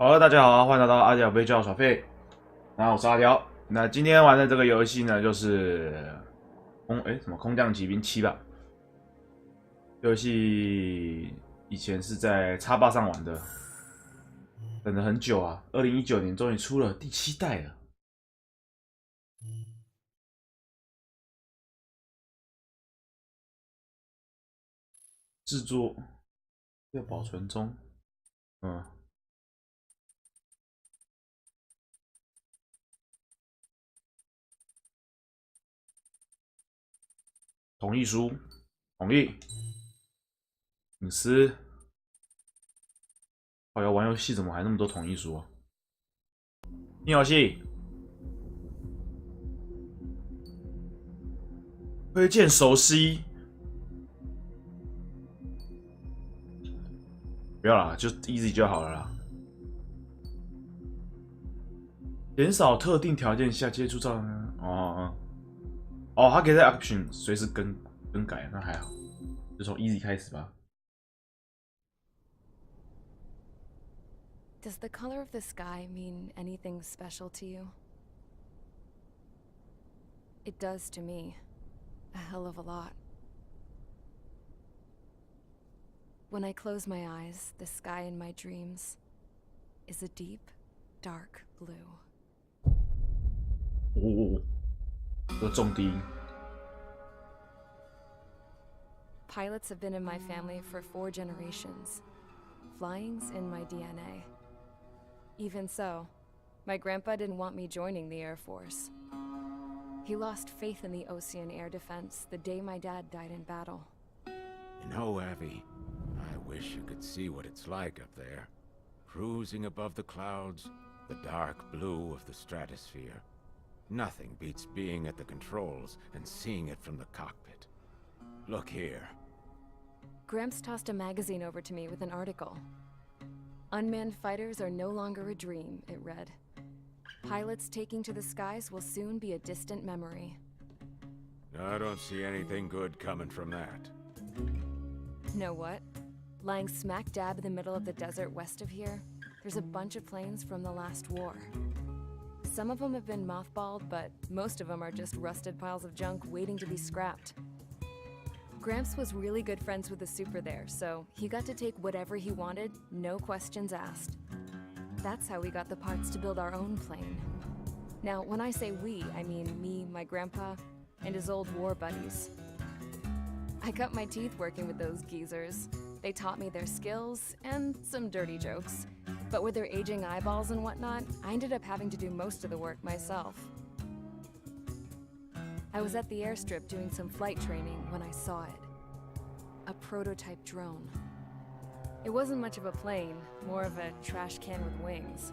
好，大家好，欢迎来到阿屌VegOut耍废。我是阿屌。那今天玩的这个游戏呢，就是空降骑兵7吧。游戏以前是在X8上玩的，等了很久啊，2019年终于出了第7代了。制作要保存中，同意书，同意。隐私。好呀，玩游戏怎么还那么多同意书啊？进游戏。推荐熟悉。不要啦，就 easy 就好了啦。减少特定条件下接触障碍。它可以在 option 随时更改，那还好，就从 easy 开始吧。Does the color of the sky mean anything special to you? It does to me. A hell of a lot. When I close my eyes, the sky in my dreams is a deep, dark blue. 这个重低音。Pilots have been in my family for 4 generations. Flying's in my DNA. Even so, my grandpa didn't want me joining the Air Force. He lost faith in the ocean air defense the day my dad died in battle. You know, Abby, I wish you could see what it's like up there. Cruising above the clouds, the dark blue of the stratosphere. Nothing beats being at the controls and seeing it from the cockpit. Look here. Gramps tossed a magazine over to me with an article. Unmanned fighters are no longer a dream, it read. Pilots taking to the skies will soon be a distant memory. I don't see anything good coming from that. Know what? Lying smack dab in the middle of the desert west of here, there's a bunch of planes from the last war. Some of them have been mothballed, but most of them are just rusted piles of junk waiting to be scrapped. Gramps was really good friends with the super there, so he got to take whatever he wanted, no questions asked. That's how we got the parts to build our own plane. Now, when I say we, I mean me, my grandpa, and his old war buddies. I cut my teeth working with those geezers. They taught me their skills and some dirty jokes. But with their aging eyeballs and whatnot, I ended up having to do most of the work myself. I was at the airstrip doing some flight training when I saw it. A prototype drone. It wasn't much of a plane, more of a trash can with wings.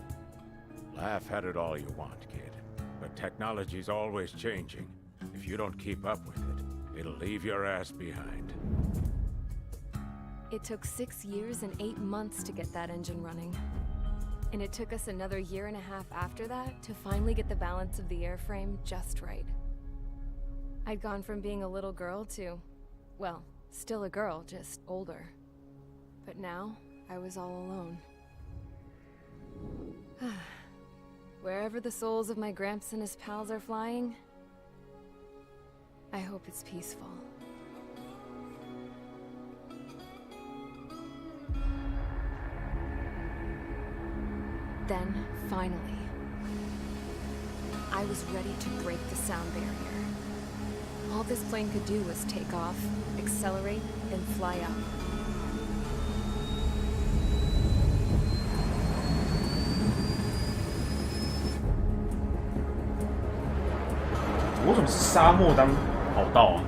Laugh at it all you want, kid. But technology's always changing. If you don't keep up with it, it'll leave your ass behind. It took 6 years and 8 months to get that engine running. And it took us another 1.5 years after that to finally get the balance of the airframe just right. I'd gone from being a little girl to, well, still a girl, just older. But now, I was all alone. Wherever the souls of my Gramps and his pals are flying, I hope it's peaceful. Then, finally, I was ready to break the sound barrier. All this plane could do was take off, accelerate, and fly up.为什么是沙漠当跑道啊？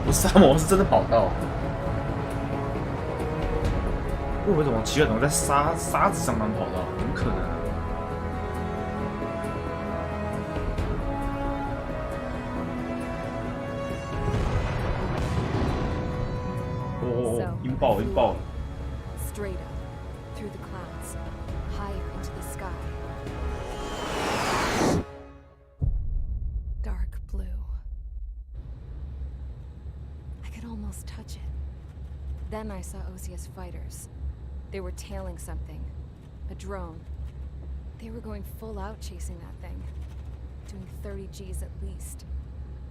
不是沙漠，是真的跑道。为什么奇怪，怎么在沙子上当跑道？怎么可能啊？音爆了！ Straight up, through the clouds, higher into the sky. else touch it. Then I saw Osia's fighters. They were tailing something. A drone. They were going full out chasing that thing. Doing 30 Gs at least.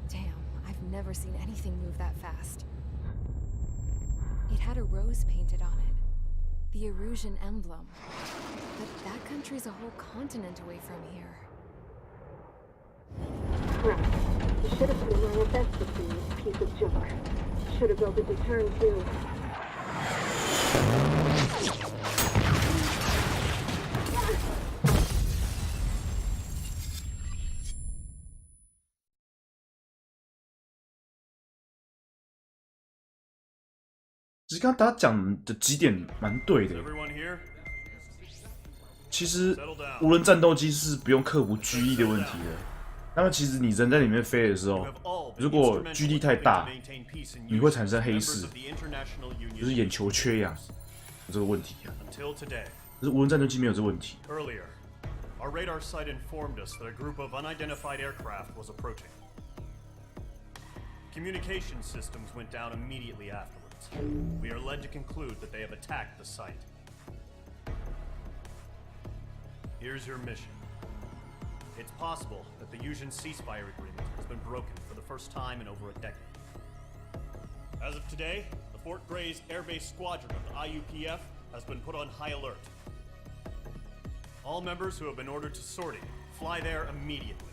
Damn, I've never seen anything move that fast. It had a rose painted on it. The Erusian emblem. But that country's a whole continent away from here. Crap. You should have been my best to see this piece of junk. Should have built a deterrent too. 其实刚刚大家讲的几点蛮对的。其实无人战斗机是不用克服居力的问题的。那么其实你人在里面飞的时候，如果居力太大，你会产生黑视，就是眼球缺氧，有这个问题啊。可是无人战斗机没有这个问题。Our radar site informed us that a group of unidentified aircraft was approaching. Communication systems went down immediately afterwards. We are led to conclude that they have attacked the site. Here's your mission. It's possible that the Yuuzhan ceasefire agreement has been broken for the first time in over a decade. As of today, the Fort Gray's airbase squadron of the IUPF has been put on high alert. All members who have been ordered to sortie, fly there immediately.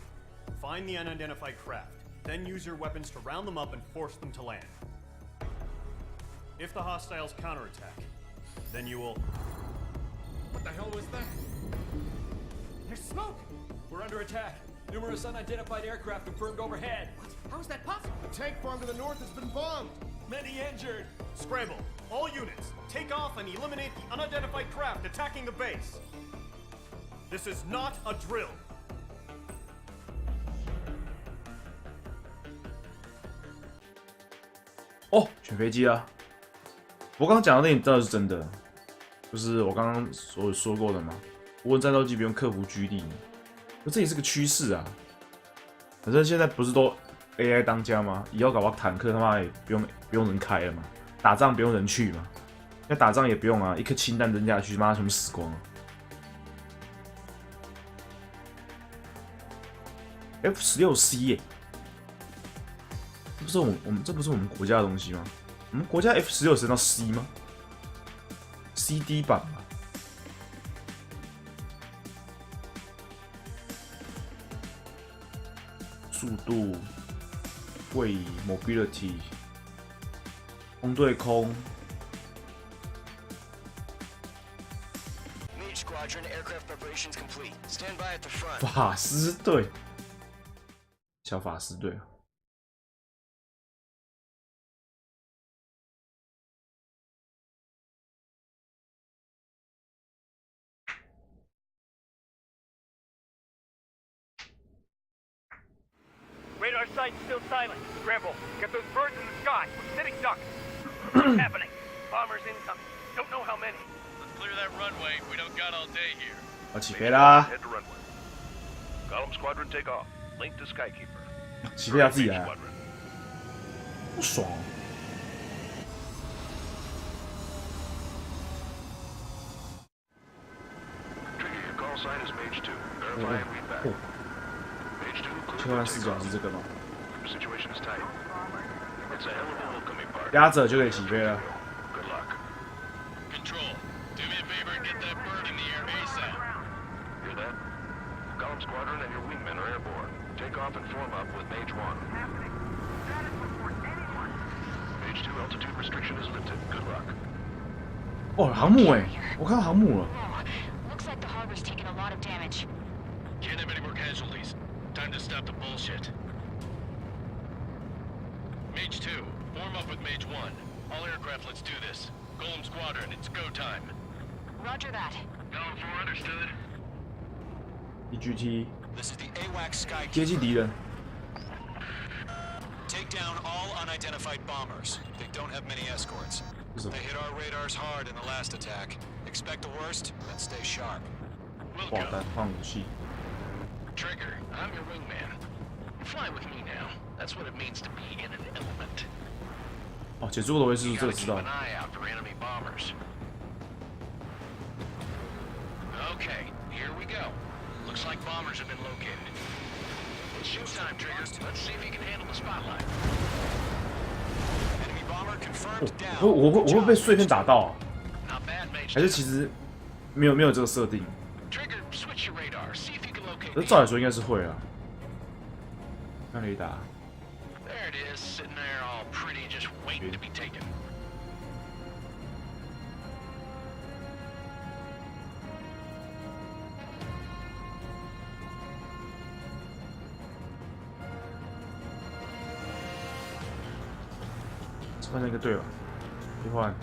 Find the unidentified craft, then use your weapons to round them up and force them to land. If the hostiles counterattack, then you will... What the hell was that? There's smoke! We're under attack. Numerous unidentified aircraft confirmed overhead. What? How is that possible? The tank farm to the north has been bombed. Many injured. Scramble. All units, take off and eliminate the unidentified craft attacking the base. This is not a drill. 哦，选飞机啊！我刚刚讲的那点真的是真的，就是我刚刚说过的嘛，无人战斗机不用克服居力，可这也是个趋势啊。反正现在不是都 AI 当家吗？以后搞不好坦克他妈也不用人开了嘛，打仗不用人去嘛，那打仗也不用啊，一颗氢弹扔下去，妈全部死光了。F16C 耶，这不是我们国家的东西吗？我们国家 F16升到 C 吗 ？CD 版吧。速度、位移、mobility、空对空。法师队，小法师队。Radar site's still silent. Scramble. Get those birds in the sky. We're sitting ducks. What's happening? Bombers incoming. Don't know how many. Let's clear that runway. We don't got all day here. 要起飞啦 Head to runway. Column squadron take off. Link to Skykeeper. 起飞要自己来啊，不爽哦。Trigger, your call sign is Mage 2. Verify and read back. Mage 2, 切换视角是这个吗？ Situation is tight. It's a hell of a welcoming party. 压着就可以起飞了。 Good luck. Control, do me a favor and get that bird in the air ASAP. Hear that? Column squadron and your wingmen are airborne. Take off and form up with Mage 1. Mage 2 altitude restriction is lifted. Good luck. 哦，航母哎，我看到航母了。 Looks like the harbor's taken a lot of damage. Can't have any more casualties. Time to stop the bullshit. Mage 2, form up with Mage 1. All aircraft, let's do this. Golem Squadron, it's go time. Roger that. Column 4, understood. EGT This is the AWAC Sky. 接近敌人。 Take down all unidentified bombers. They don't have many escorts. They hit our radars hard in the last attack. Expect the worst and stay sharp. 爆弹换武器。 Trigger, I'm your wingman. Fly with me now. That's what it means to be in an element. 哦，解除过的卫士这个知道。 Okay, here we go. Looks like bombers have been located. It's showtime, Trigger. Let's see if you can handle the spotlight. Enemy bomber confirmed down. 我会被碎片打到啊？ Not bad, Mage. 还是其实没有这个设定？ Trigger, switch your radar. See if you can locate. 这照理说应该是会啊。看雷达。 There it is, sitting there all pretty, just waiting to be taken. 换成一个队了，一换。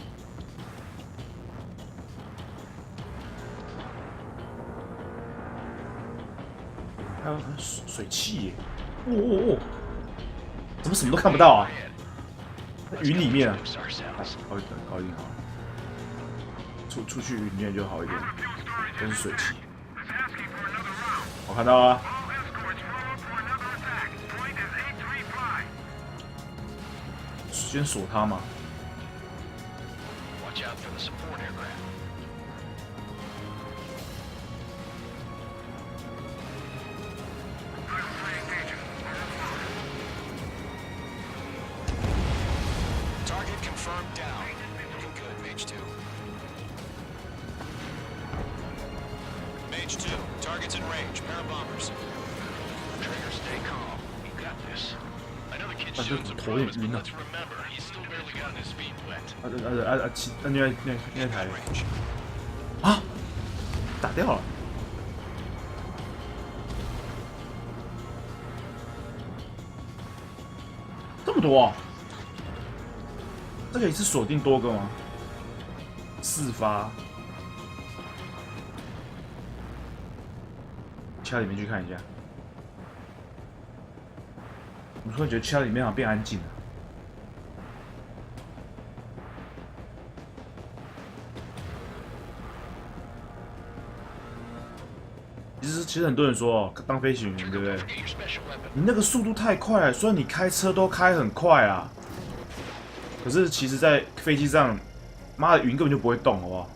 还有水汽耶！哦，怎么什么都看不到啊？在云里面啊！搞一点好了，出去云里面就好一点，都是水汽。我看到了。 先锁他嘛。Watch out for the support aircraft. Target confirmed down. Looking good, Mage 2. Mage 2, target's in range. Pair of bombers. Trigger, stay calm. We got this. I know the kid's showing some promise, but let's remember, he's still barely gotten his feet wet. 那台啊，打掉了，这么多啊！这个一次锁定多个吗？4发，敲里面去看一下。 我突然觉得车里面好像变安静了。其实很多人说哦，当飞行员对不对？你那个速度太快了，虽然你开车都开很快啊，可是其实，在飞机上，妈的云根本就不会动，好不好？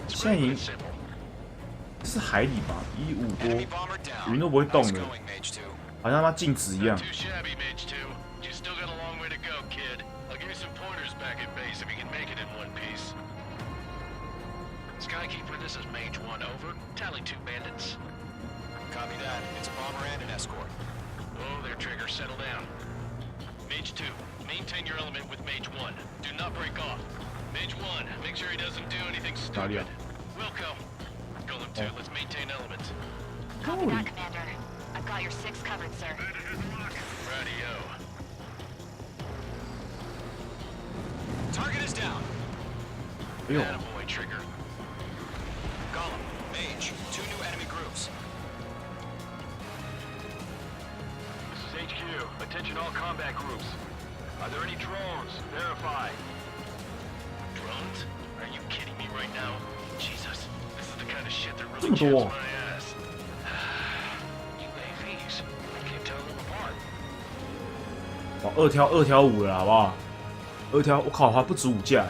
现在已经是海里吧，1.5多，云都不会动的，好像他妈静止一样。 Skykeeper, this is Mage 1, over. Tally 2 bandits. Copy that. It's a bomber and an escort. Oh, there, Trigger. Settle down. Mage 2, maintain your element with Mage 1. Do not break off. Mage 1, make sure he doesn't do anything stupid. Wilco. Golem 2, let's maintain element. Copy that, Commander. I've got your 6 covered, sir. Radio. Target is down. Attaboy, Trigger. Golem, Mage, 2 new enemy groups. This is HQ. Attention all combat groups. Are there any drones? Verify. Drones? Are you kidding me right now? Jesus, this is the kind of shit that really chaps my ass. UAVs. I can't tell them apart. 哇，2挑5了，好不好？2挑，我靠，还不止5架哎。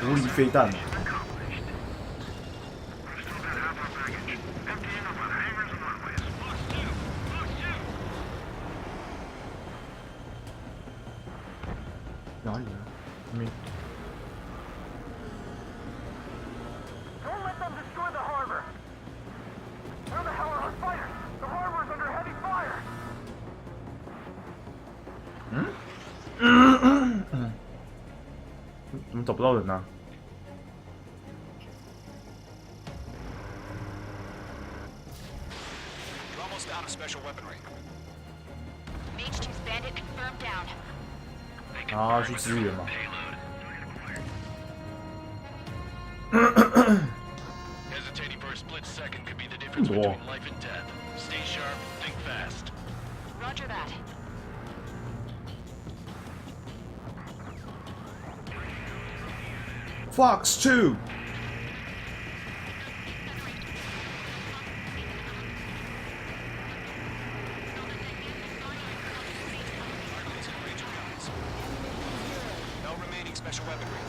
无敌飞弹。哪里啊？没。Don't let them destroy the harbor. Where the hell are our fighters? The harbor is under heavy fire. 怎么找不到人呢？ Mage 2, Bandit confirmed down. 然后去支援嘛。Hesitating for a split second could be the difference between life and death. Stay sharp, think fast. Roger that. Fox 2。No remaining special weaponry.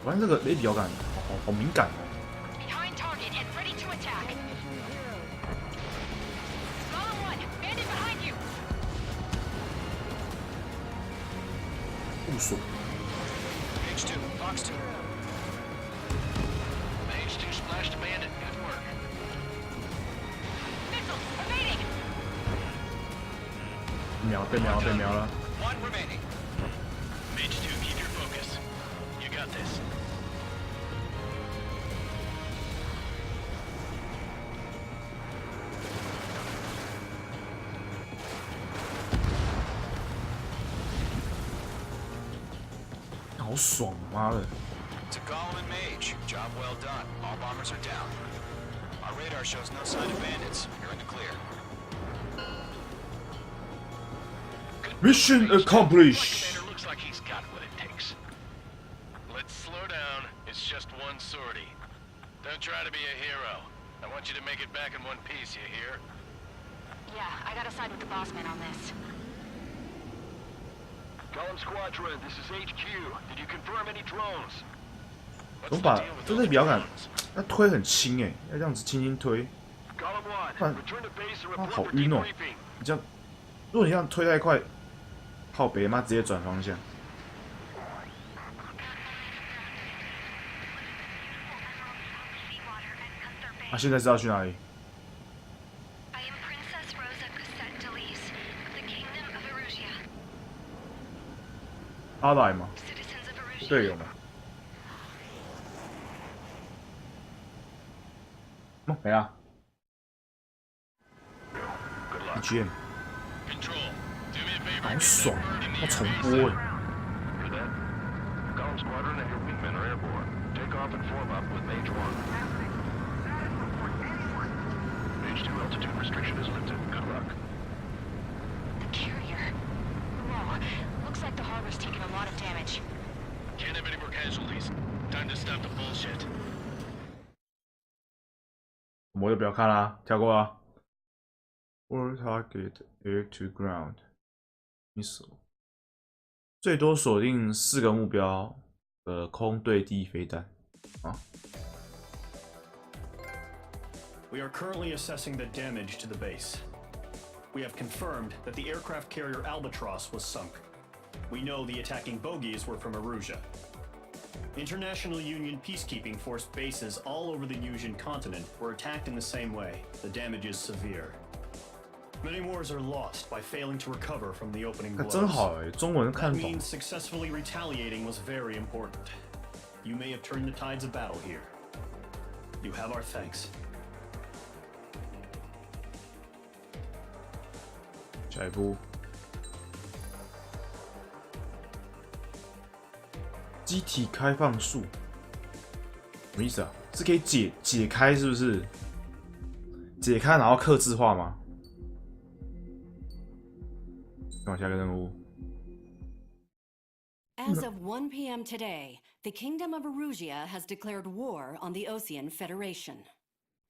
我看这个雷表感，好敏感哦。 Behind target and ready to attack. Column 1, Bandit behind you. 不爽。 Mage 2, Fox 2. Mage 2 splashed a bandit. Good work. Missiles evading. 被瞄了。 One remaining. Mage 2, keep your focus. You got this. 好爽，妈的！ To Golem and Mage, job well done. All bombers are down. Our radar shows no sign of bandits. You're in the clear. Mission accomplished. Commander looks like he's got what it takes. Let's slow down. It's just one sortie. Don't try to be a hero. I want you to make it back in one piece, you hear? Yeah, I gotta side with the boss man on this. Golem Squadron, this is HQ. Did you confirm any drones? 怎么把这类表感，那推很轻哎，要这样子轻轻推， Golem 不然 1, return to base and 啊 report 好 for 晕哦 debriefing. 你这样，如果你这样推太快，靠北妈直接转方向。啊，现在知道去哪里？ I am Princess Rosa Cassette Delise of the Kingdom of Erusia. 阿来吗？ Citizens of Erusia. 队友吗？哦，没啊。GM， Control. Do me a favor. 好爽，要重播哎。 Cadet, Golem Squadron and your wingmen are airborne. Take off and form up with Mage 1. Mage 2 altitude restriction is lifted. Good luck. The carrier. Whoa, looks like the harbor's taken a lot of damage. Can't have any more casualties. Time to stop the bullshit. 我就不要看啦，跳过啊。Or target air to ground missile， 最多锁定4个目标的空对地飞弹啊。 We are currently assessing the damage to the base. We have confirmed that the aircraft carrier Albatross was sunk. We know the attacking bogies were from Erusia. International Union peacekeeping force bases all over the Yusian continent were attacked in the same way. The damage is severe. Many wars are lost by failing to recover from the opening 那 blows. 真好哎，中文 That 看懂。 means successfully retaliating was very important. You may have turned the tides of battle here. You have our thanks. 下一步，机体开放术，什么意思啊？是可以解开是不是？解开然后客制化吗？往下一个任务。 As of 1 p.m. today, the Kingdom of Erusia has declared war on the Osean Federation.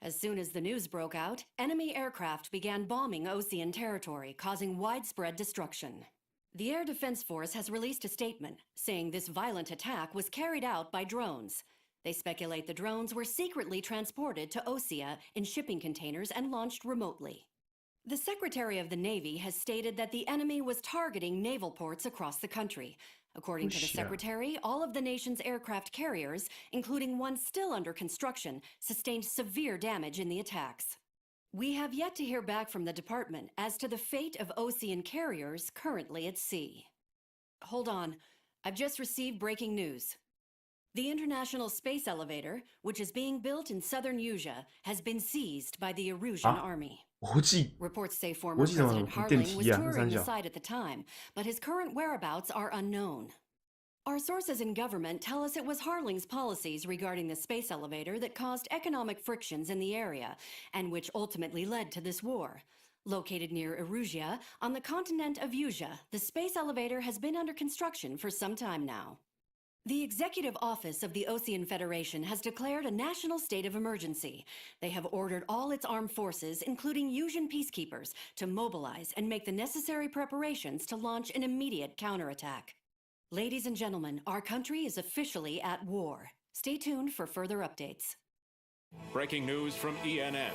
As soon as the news broke out, enemy aircraft began bombing Osean territory, causing widespread destruction. The Air Defense Force has released a statement saying this violent attack was carried out by drones. They speculate the drones were secretly transported to Osea in shipping containers and launched remotely. The Secretary of the Navy has stated that the enemy was targeting naval ports across the country. According to the Secretary, all of the nation's aircraft carriers, including one still under construction, sustained severe damage in the attacks. We have yet to hear back from the department as to the fate of Osean carriers currently at sea. Hold on, I've just received breaking news. The International Space Elevator, which is being built in southern Yusia, has been seized by the Erusian army. Reports say former President Harling was touring the site at the time, but his current whereabouts are unknown. Our sources in government tell us it was Harling's policies regarding the space elevator that caused economic frictions in the area, and which ultimately led to this war. Located near Erusia, on the continent of Usia, the space elevator has been under construction for some time now. The Executive Office of the Ocean Federation has declared a national state of emergency. They have ordered all its armed forces, including Usian peacekeepers, to mobilize and make the necessary preparations to launch an immediate counterattack. Ladies and gentlemen, our country is officially at war. Stay tuned for further updates. Breaking news from ENN.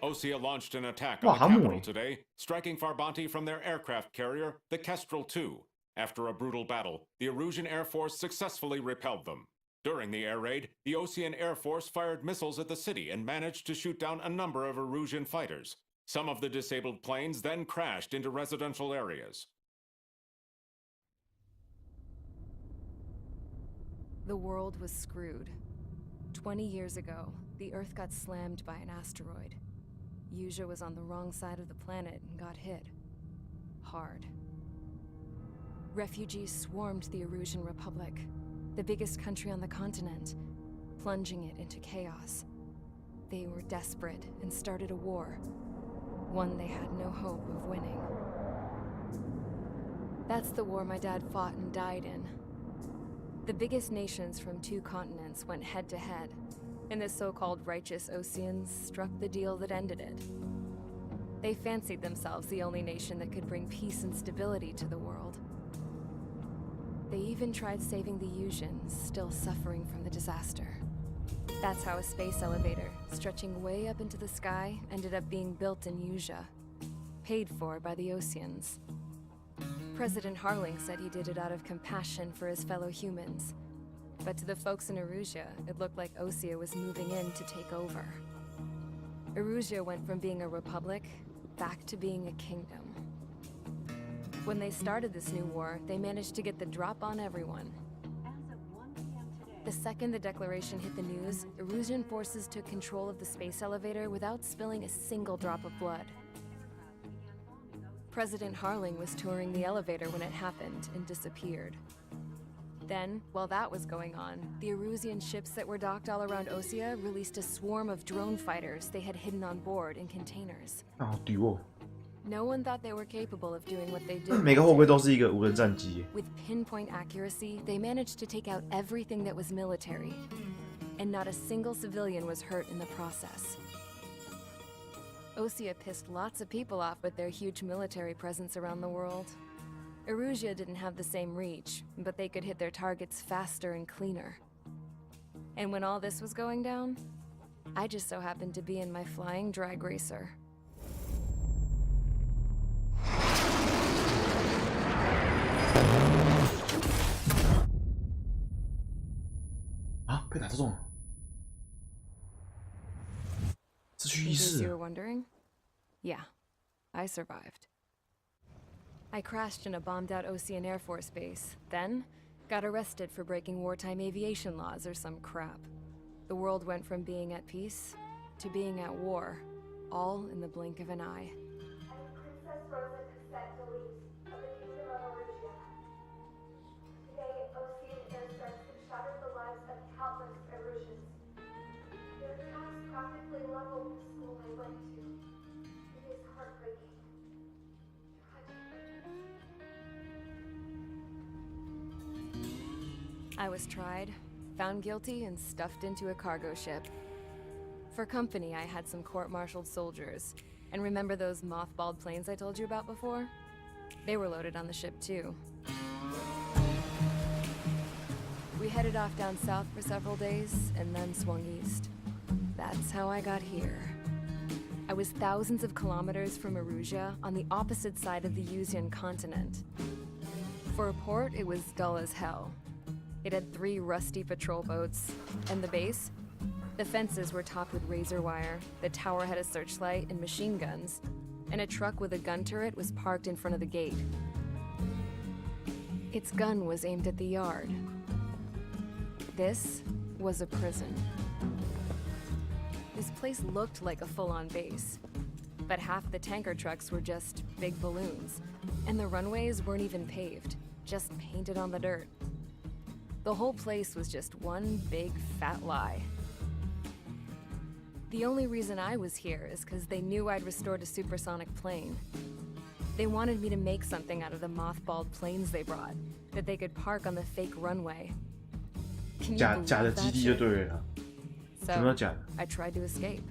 Osea launched an attack on the capital today, striking Farbanti from their aircraft carrier, the Kestrel II. After a brutal battle, the Erusian Air Force successfully repelled them. During the air raid, the Ocean Air Force fired missiles at the city and managed to shoot down a number of Erusian fighters. Some of the disabled planes then crashed into residential areas. The world was screwed. 20 years ago, the Earth got slammed by an asteroid. Usia was on the wrong side of the planet and got hit. Hard. Refugees swarmed the Erusian Republic, the biggest country on the continent, plunging it into chaos. They were desperate and started a war, one they had no hope of winning. That's the war my dad fought and died in. The biggest nations from 2 continents went head-to-head, and the so-called righteous Oceans struck the deal that ended it. They fancied themselves the only nation that could bring peace and stability to the world. They even tried saving the Usians, still suffering from the disaster. That's how a space elevator, stretching way up into the sky, ended up being built in Usia, paid for by the Oceans. President Harling said he did it out of compassion for his fellow humans. But to the folks in Erusia, it looked like Osea was moving in to take over. Erusia went from being a republic back to being a kingdom. When they started this new war, they managed to get the drop on everyone. The second the declaration hit the news, Erusian forces took control of the space elevator without spilling a single drop of blood. President Harling was touring the elevator when it happened and disappeared. Then, while that was going on, the Erusian ships that were docked all around Osea released a swarm of drone fighters they had hidden on board in containers. No one thought they were capable of doing what they did. 每个货柜都是一个无人战机。 With pinpoint accuracy, they managed to take out everything that was military, and not a single civilian was hurt in the process. Osea pissed lots of people off with their huge military presence around the world. Erusia didn't have the same reach, but they could hit their targets faster and cleaner. And when all this was going down, I just so happened to be in my flying drag racer. In case you were wondering, yeah, I survived. I crashed in a bombed-out Ocean Air Force base, then got arrested for breaking wartime aviation laws or some crap. The world went from being at peace to being at war, all in the blink of an eye. Princess Rosa Cassette Delete of the Kingdom of Erusia. Today, Ocean airstrikes have shattered the lives of countless Erusians. Their attacks practically leveled the school I went to. It is heartbreaking. I was tried, found guilty, and stuffed into a cargo ship. For company, I had some court-martialed soldiers. And remember those mothballed planes I told you about before? They were loaded on the ship, too. We headed off down south for several days, and then swung east. That's how I got here. I was thousands of kilometers from Erusia, on the opposite side of the Usian continent. For a port, it was dull as hell. It had 3 rusty patrol boats, and the base? The fences were topped with razor wire, the tower had a searchlight and machine guns, and a truck with a gun turret was parked in front of the gate. Its gun was aimed at the yard. This was a prison. This place looked like a full-on base. but half the tanker trucks were just big balloons, and the runways weren't even paved, just painted on the dirt. The whole place was just one big fat lie. The only reason I was here is because they knew I'd restored a supersonic plane. They wanted me to make something out of the mothballed planes they brought, that they could park on the fake runway. Can you 假的 believe 基 that 地就 shit? 对了。什么 So 假的？ I tried to escape.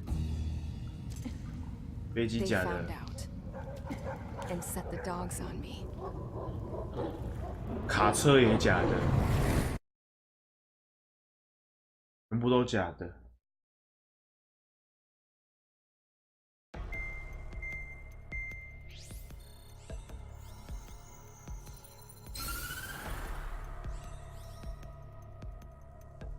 飞机 They 假 found 的， out and set the dogs on me. 卡车也假的，全部都假的。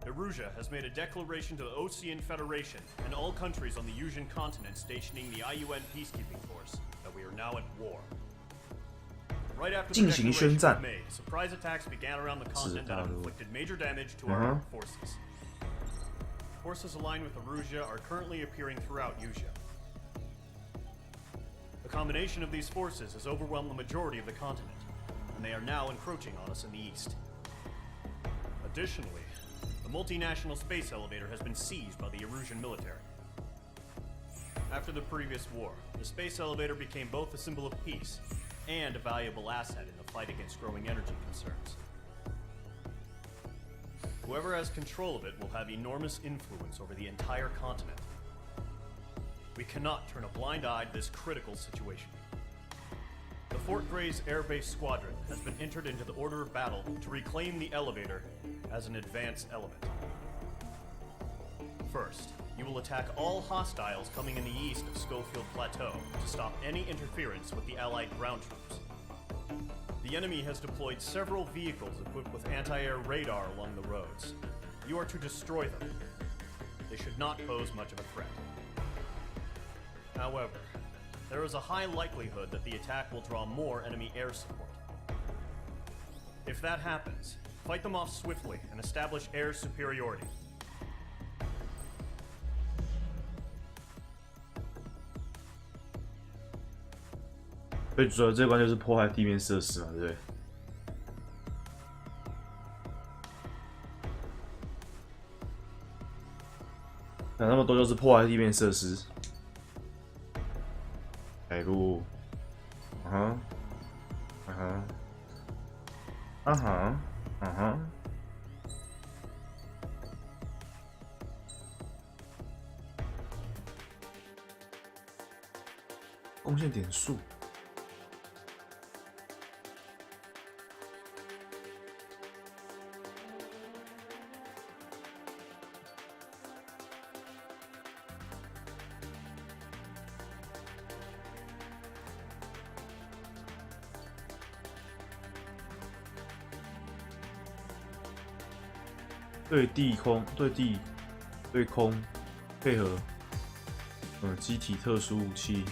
Erusia has made a declaration to the Ocean Federation and all countries on the Yusian continent stationing the IUN peacekeeping force that we are now at war. Right after the 进行宣 declaration 战 was made, surprise attacks began around the 是 continent 大 that have 陆 inflicted major damage to our armed forces. Forces aligned with Erusia are currently appearing throughout Yusia. The combination of these forces has overwhelmed the majority of the continent, and they are now encroaching on us in the east. Additionally, the multinational space elevator has been seized by the Erusian military. After the previous war, the space elevator became both a symbol of peace and a valuable asset in the fight against growing energy concerns. Whoever has control of it will have enormous influence over the entire continent. We cannot turn a blind eye to this critical situation. The Fort Gray's Air Base Squadron has been entered into the order of battle to reclaim the elevator as an advance element. First, you will attack all hostiles coming in the east of Schofield Plateau to stop any interference with the Allied ground troops. The enemy has deployed several vehicles equipped with anti-air radar along the roads. You are to destroy them. They should not pose much of a threat. However, there is a high likelihood that the attack will draw more enemy air support. If that happens, fight them off swiftly and establish air superiority. 最主要这关就是破坏地面设施嘛，对不对？讲那么多就是破坏地面设施。下一步，贡献点数。对地空配合，机体特殊武器，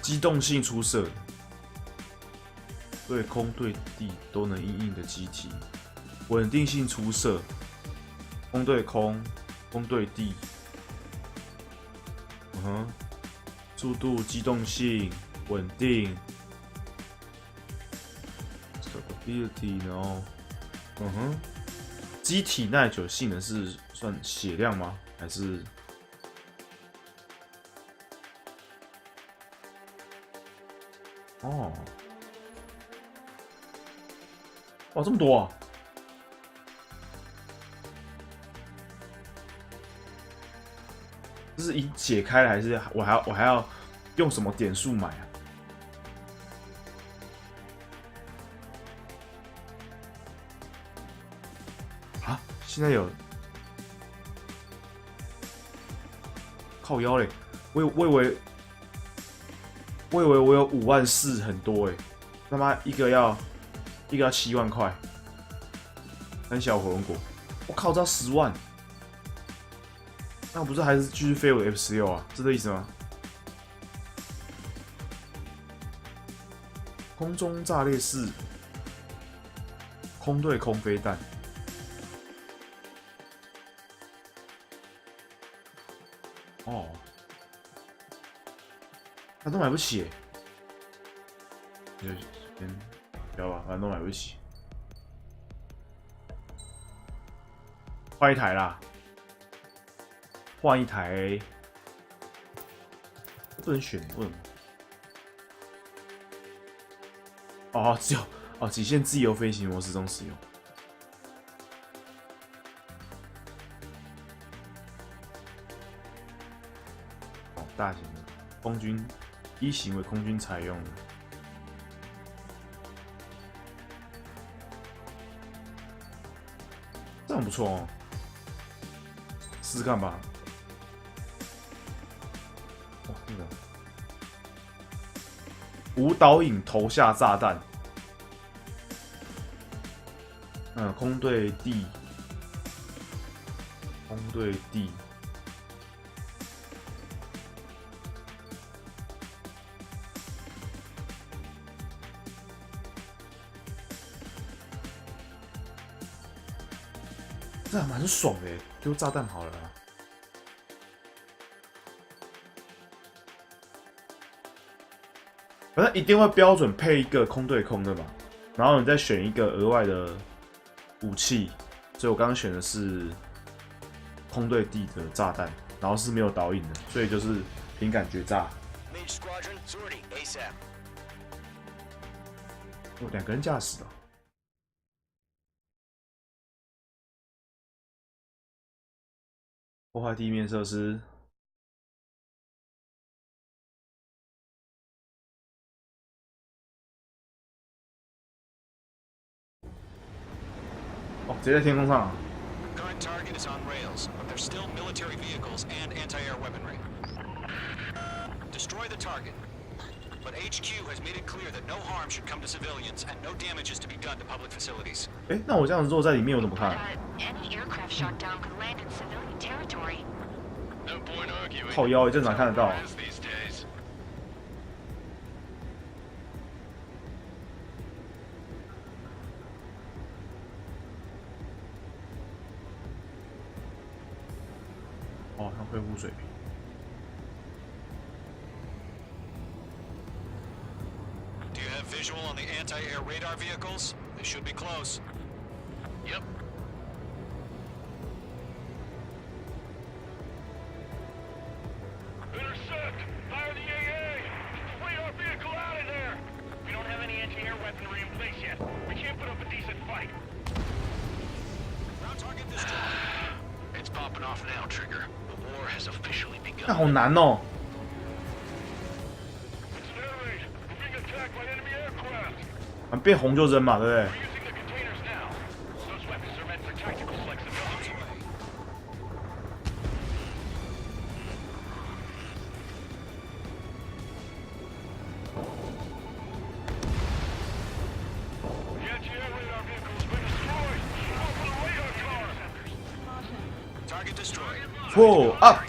机动性出色，对空对地都能因应的机体，稳定性出色，空对空，空对地，速度、机动性、稳定。Ability， 然后，机体耐久性能是算血量吗？还是？哦，哇，这么多啊！这是已解开了，还是我还要用什么点数买啊？现在有靠腰嘞，我以为我有54000很多哎，他妈一个要7万块，三小火龙果，我靠，这要10万，那我不是还是继续飞我的 F16啊？是这意思吗？空中炸裂式空对空飞弹。哦，他都买不起，就先不要吧，反正都买不起。换一台啦，换一台，不能选，为什么？哦，只有哦，仅限自由飞行模式中使用。哦，大型的空军一型为空军采用的。这样不错哦，试试看吧。哇，那个无导引投下炸弹，空对地，空对地。这还蛮爽的，丢炸弹好了啦。反正一定会标准配一个空对空的嘛，然后你再选一个额外的武器，所以我刚刚选的是空对地的炸弹，然后是没有导引的，所以就是凭感觉炸。哦，两个人驾驶啊。破坏地面设施。哦，直接在天空上啊！ Current target is on rails, but there's still military vehicles and anti-air weaponry. Destroy the target. But HQ has made it clear that no harm should come to civilians and no damage is to be done to public facilities. 哎，那我这样子坐在里面我怎么看？ Any aircraft shot down could land in civilian territory. 靠腰，这哪看得到啊？哦，它恢复水平。Do you have visual on the anti-air radar vehicles? They should be close. Yep. Intercept! Fire the AA! Radar vehicle out of there! We don't have any anti-air weaponry in place yet. We can't put up a decent fight. Ground target destroyed. It's popping off now, Trigger. The war has officially begun. 那好难哦。 It's air raid. We're being attacked by enemy aircraft. 变红就扔嘛，对不对？ We're using the containers now. Those weapons are meant for tactical flexibility. The anti-air radar vehicle has been destroyed. Go for the radar car. Target destroyed. 破 up，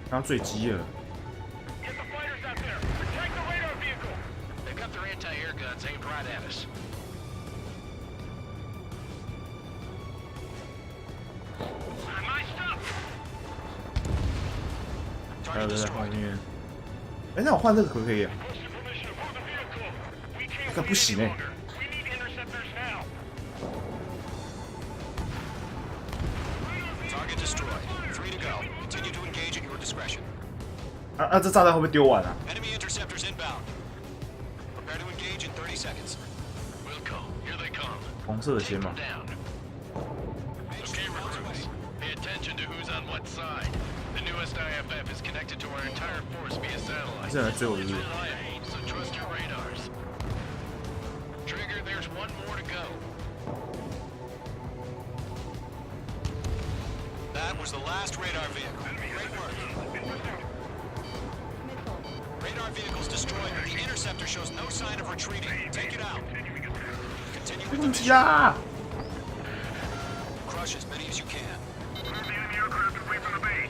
然后坠机了。 Get the fighters out there. Protect the radar vehicle. They've got their anti-air guns aimed right at us. My stuff. 还有 Target 人在后 destroyed. 面。哎，那我换这个可不可以啊？ Requesting permission to move the vehicle. We can't 这不 wait 行 any 哎。 longer. We need interceptors now. Target destroyed. 3 to go. Continue to engage at your discretion. 这炸弹会不会丢完啊？ Enemy interceptors inbound. Prepare to engage in 30 seconds. We'll go. Here they come. 红色的先嘛。 Down. Okay, recruits. Pay attention to who's on what side. The newest IFF is connected to our entire force via satellite. 现在来追我的是？ Reliable, so trust your radars. Trigger, there's one more to go. That was the last radar vehicle. Great work. Radar vehicle's destroyed, but the interceptor shows no sign of retreating. Take it out. Continue with the 攻击 mission. 啊！ Crush as many as you can. Move the enemy aircraft away from the base.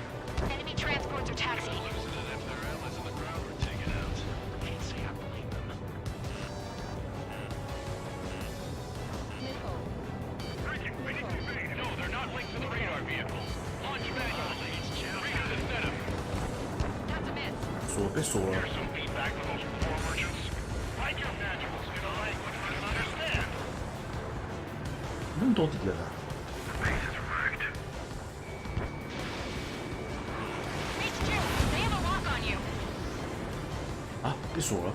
Enemy transports are taxiing. If their allies on the ground were taken out, can't say I blame them. Breaking. We need to evade. No, they're not linked to the radar vehicle. Launch manually. Read instead of. 被锁了。那么多敌人啊！啊，被锁了。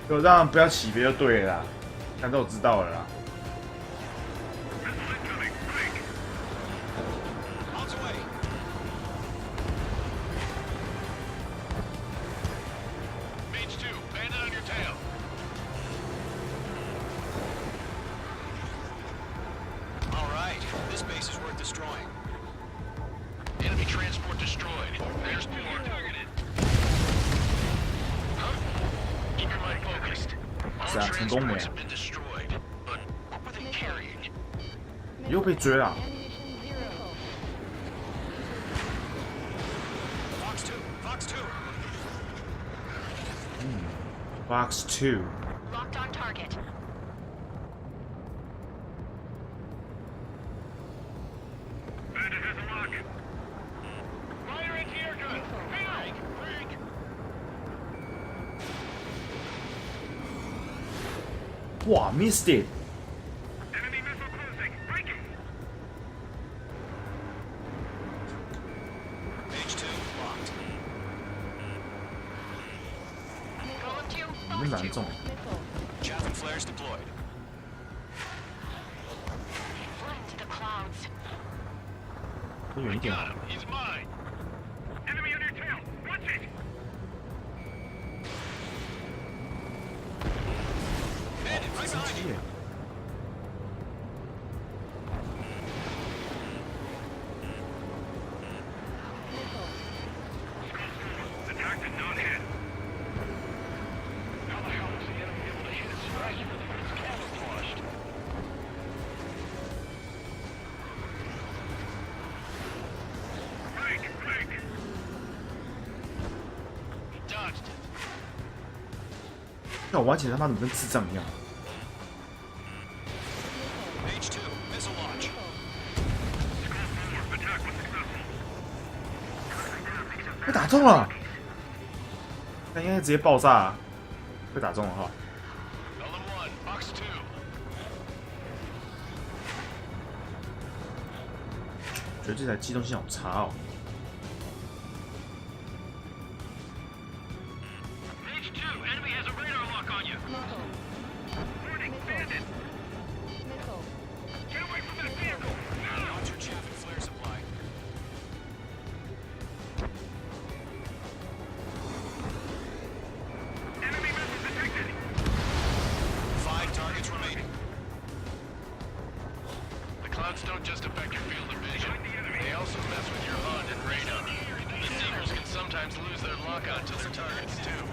就让人不要起飞就对了啦，看都知道了啦。是啊，成功没啊？又被追了。Fox 2。Locked on target. Bandit has a lock. Fire anti-air gun. Break.哇 ，missed it。 Enemy missile closing. Breaking. Page 2 locked. 你们难中。 Chaffin flares deployed. Fly into the clouds. 离远一点。 He's mine. Enemy on your tail. Watch it. Bandit, right behind you. 那我玩起来他妈怎么跟智障一样？ Page 2 missile launch. 被打中了，那应该直接爆炸、啊。被打中了哈。 Element 1, box 2. 觉得这台机动性好差哦。 Launcher Chaffin flare supply. Five targets remaining. The clouds don't just affect your field of vision. They also mess with your HUD and radar. The Seekers can sometimes lose their lock-on to their targets, too.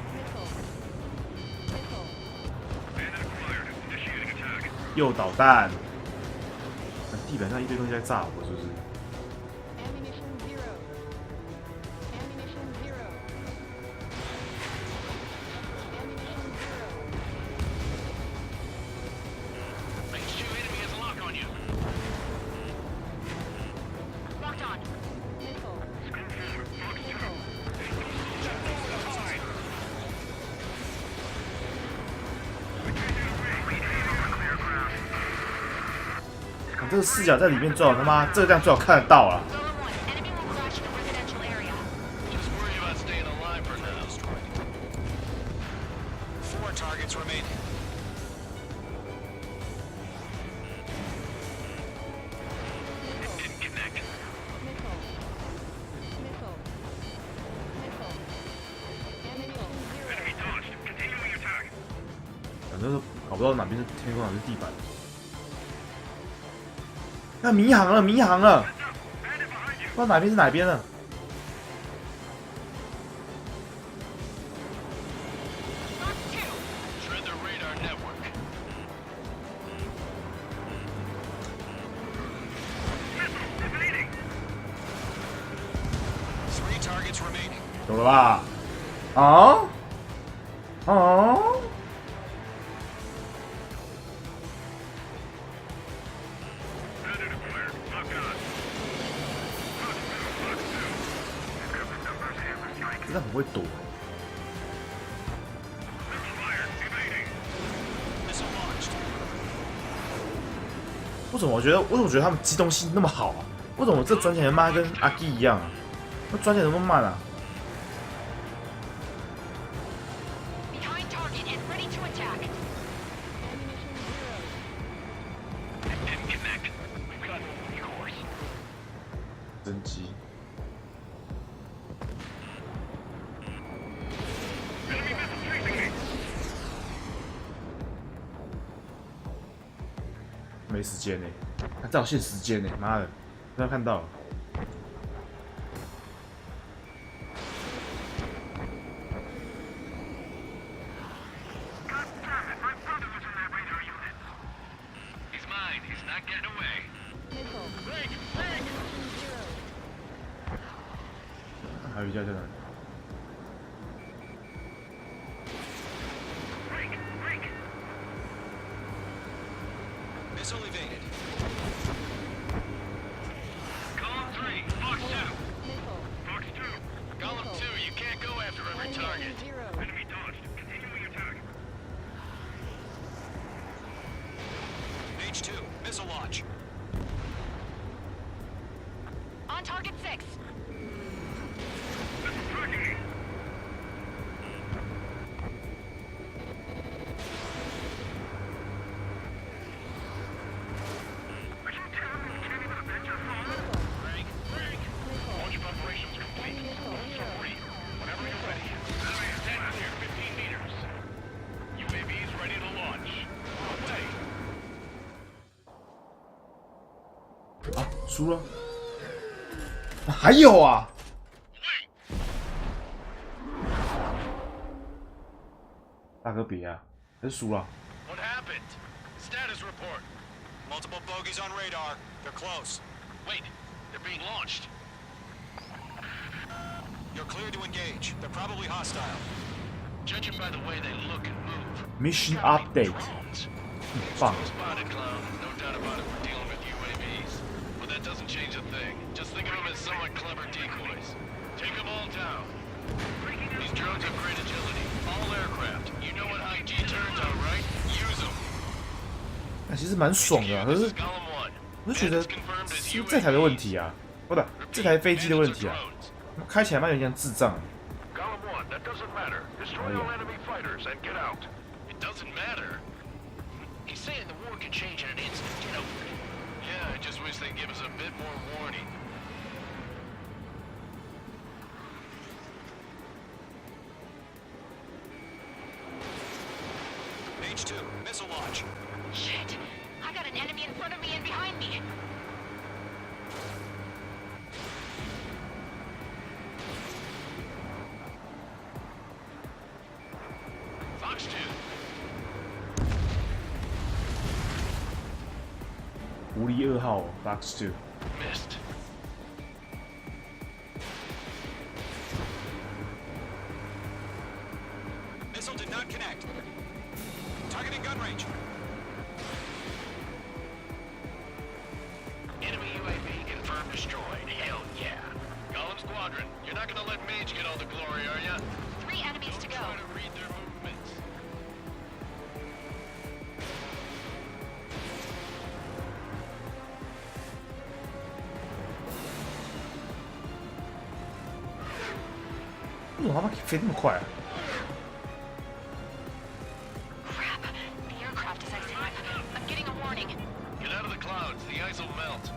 又导弹，地板上一堆东西在炸我，是不是？ Ammunition 0. Ammunition 0. Ammunition 0. Range 2 enemy has a lock on you. Locked on. Missile. Missile. 看这个视角在里面最好他妈这个这样最好看得到了。 Element 1, enemy will crash in the residential area. Just worry about staying alive for now. Four targets remaining. Didn't connect. Missile. Missile. Missile. Ammunition 0. Enemy dodged. Continuing attack. 反正都搞不到哪边是天空，哪边是地板。要迷航了，迷航了，不知道哪边是哪边了。有了吧？啊？啊？真的很会躲。为什么觉得他们机动性那么好啊？为什么这转起来妈跟阿基一样啊？那转起来那么慢啊？ 真机。没时间呢，他这有限时间呢，妈的，刚刚看到了。还有一架在哪里？ Missile evaded. Column 3, Fox 2. Fox 2. Column 2, you can't go after every target. Enemy dodged. Continuing attack. Mage 2, missile launch. On target 6. Tracking me. Launch preparations complete. Sorry. Whenever you're ready. Enemy standing here 15 meters. UAVs ready to launch. Away. 啊，输了。还有啊！大哥别啊，还是输了。 What happened? Status report. Multiple bogeys on radar. They're close. Wait, they're being launched. You're clear to engage. They're probably hostile. Judging by the way they look and move. Mission gotta be update. drones. 棒。 Spotted, clown. No doubt about it. We're dealing with UAVs. But that doesn't change a thing. Just think of them as somewhat clever decoys. Take them all down. These drones have great agility. All aircraft. You know what high G turns are, right? Use them. 那其实蛮爽的、啊，可 This 是 is Column 1. 我就觉得 Bandits confirmed as 是这台的问 UAVs. 题啊，不对，这台飞机的问题啊， 开起来蛮有点像智障。 Column 1, that doesn't matter. Destroy all enemy fighters and get out. It doesn't matter. He's saying the war could change in an instant, you know. Yeah, I just wish they'd give us a bit more warning. Mage 2, missile launch. Shit. I got an enemy in front of me and behind me. Fox 2. 狐狸2号 Fox 2， Missed. Missile did not connect. Targeting gun range. Enemy UAV confirmed destroyed. Hell yeah. Column Squadron, you're not gonna let Mage get all the glory, are ya? 3 enemies to Don't go. try to read their movements. Crap, 为什么他妈可以飞那么快啊？ Crap. The aircraft is acting up. I'm getting a warning. Get out of the clouds, the ice will melt.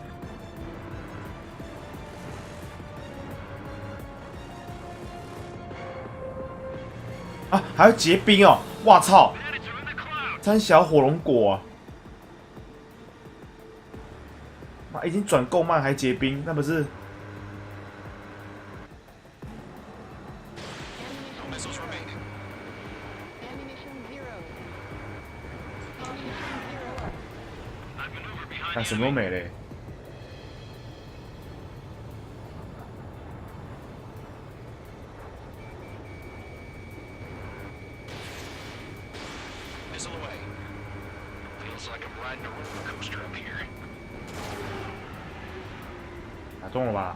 啊，还要结冰哦！哇操， Bandits are in the clouds. 三小火龙果、啊，妈已经转够慢还结冰，那不是？ 看什么都没嘞。 打中了吧？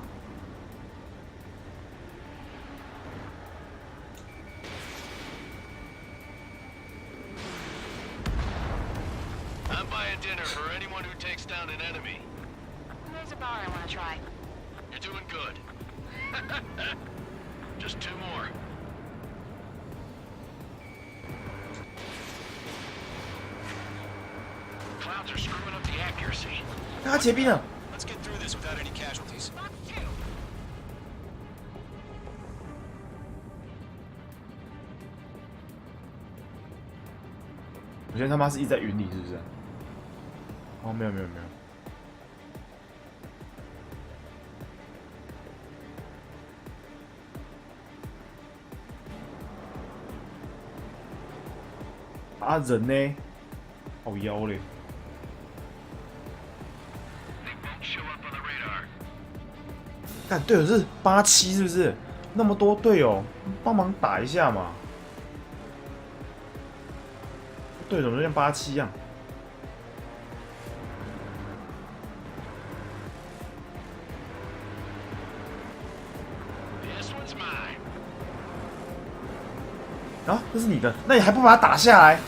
I'm buying dinner for anyone who takes down an enemy. There's a bar I want to try. You're doing good. Just 2 more. Clouds are screwing up the accuracy. 他结冰了。 Let's get through this without any casualties. 我现在他妈是一直在云里，是不是？哦，没有。啊，人呢？好妖嘞！干，队友是87，是不是？那么多队友，帮忙打一下嘛！队友怎么像87一样？ 啊，这是你的，那你还不把它打下来？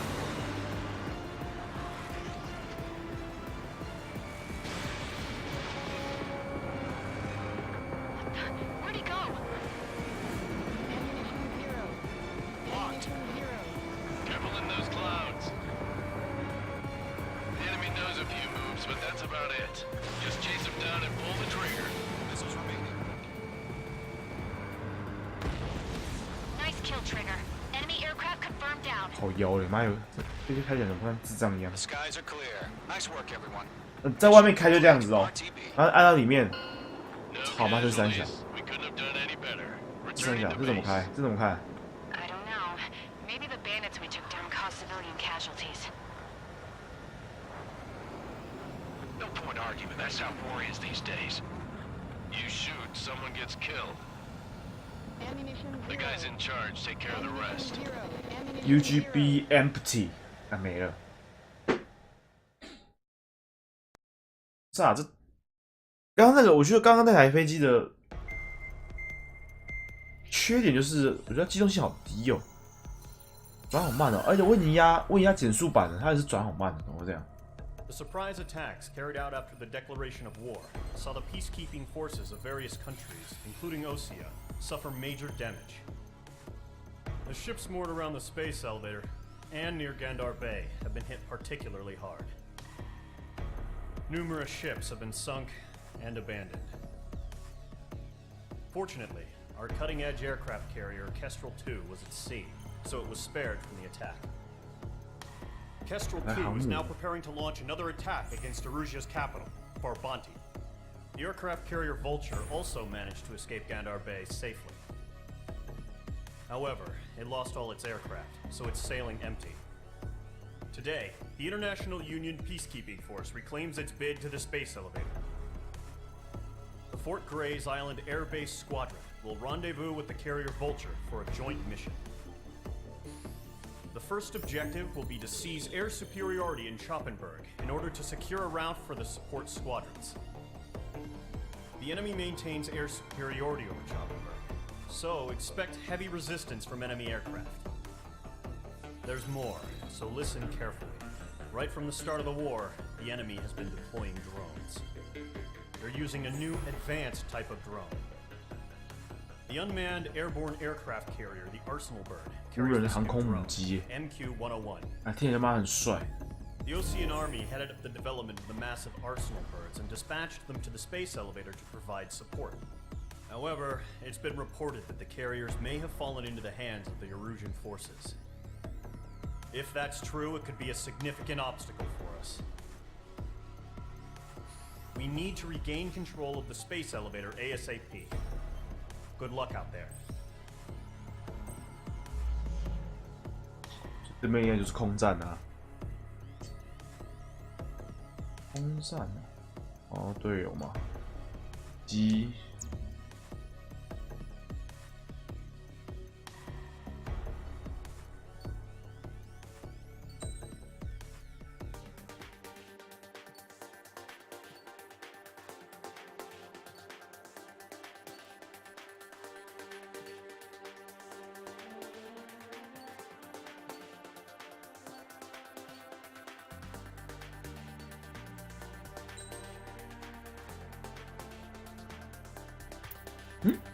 好妖嘞！妈有，这些开起来怎么像智障一样？在外面开就这样子哦，然后按到里面，好吗？这是三小，这三小，这怎么开？这怎么开？ That's how war is these days. You shoot, someone gets killed. The guys in charge take care of the rest. UGB empty 啊，没了。是啊，这刚刚那个，我觉得刚刚那台飞机的缺点就是，我觉得机动性好低哦，转好慢哦，而且我已经压减速版了，它也是转好慢的，怎么会这样？ The surprise attacks carried out after the declaration of war saw the peacekeeping forces of various countries, including Osea, suffer major damage. The ships moored around the space elevator and near Gandar Bay have been hit particularly hard. Numerous ships have been sunk and abandoned. Fortunately, our cutting-edge aircraft carrier Kestrel 2 was at sea, so it was spared from the attack. Kestrel 2 is now preparing to launch another attack against Erusia's capital, Farbanti. The aircraft carrier Vulture also managed to escape Gandar Bay safely. However, it lost all its aircraft, so it's sailing empty. Today, the International Union Peacekeeping Force reclaims its bid to the space elevator. The Fort Gray's Island Air Base Squadron will rendezvous with the carrier Vulture for a joint mission. The first objective will be to seize air superiority in Schoppenberg in order to secure a route for the support squadrons. The enemy maintains air superiority over Schoppenberg, so expect heavy resistance from enemy aircraft. There's more, so listen carefully. Right from the start of the war, the enemy has been deploying drones. They're using a new advanced type of drone. The unmanned airborne aircraft carrier, the Arsenal Bird, carries this new drone, MQ-101. 啊，听起来他妈很帅。 The Osean Army headed up the development of the massive Arsenal birds and dispatched them to the space elevator to provide support. However, it's been reported that the carriers may have fallen into the hands of the Erusian forces. If that's true, it could be a significant obstacle for us. We need to regain control of the space elevator ASAP. Good luck out there. 这边应该就是空战啊。空战啊，哦，队友嘛，鸡。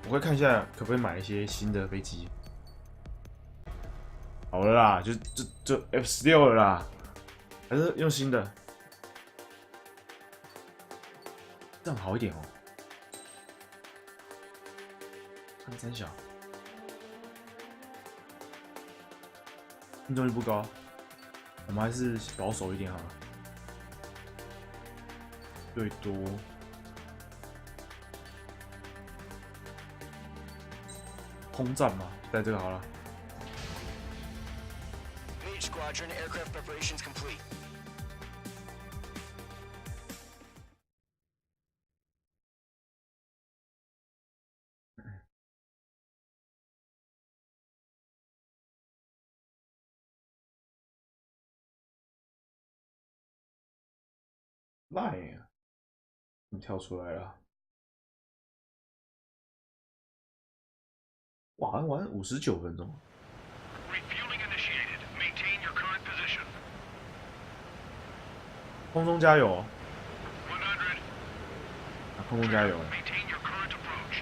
我会看一下可不可以买一些新的飞机。好了啦，就 F16了啦，还是用新的，这样好一点哦。看三小，命中率不高，我们还是保守一点好了。最多。空战嘛，带这个好了。Mage Squadron, aircraft preparations complete. 赖，你跳出来了。哇，玩59分钟。Refueling initiated. Maintain your current position. 空中加油100. 啊，空中加油。Maintain your current approach.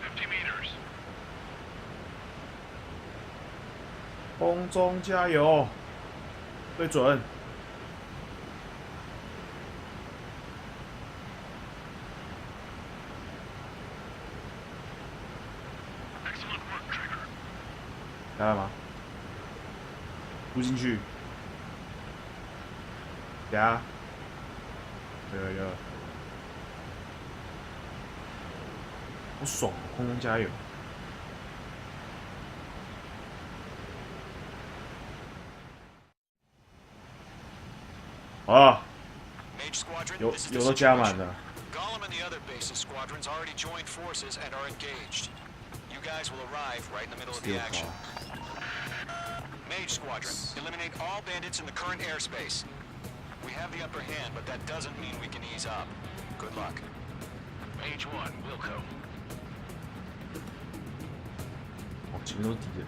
50 meters. 空中加油，对准。来了吗？撸进去。加。有。好爽，空中加油。啊！有都加满了。Gollum and the other base's squadrons already joined forces and are engaged. You guys will arrive right in the middle of the action. Mage Squadron, eliminate all bandits in the current airspace. We have the upper hand, but that doesn't mean we can ease up. Good luck. Mage 1, Wilco. 哦，前面都是敌人。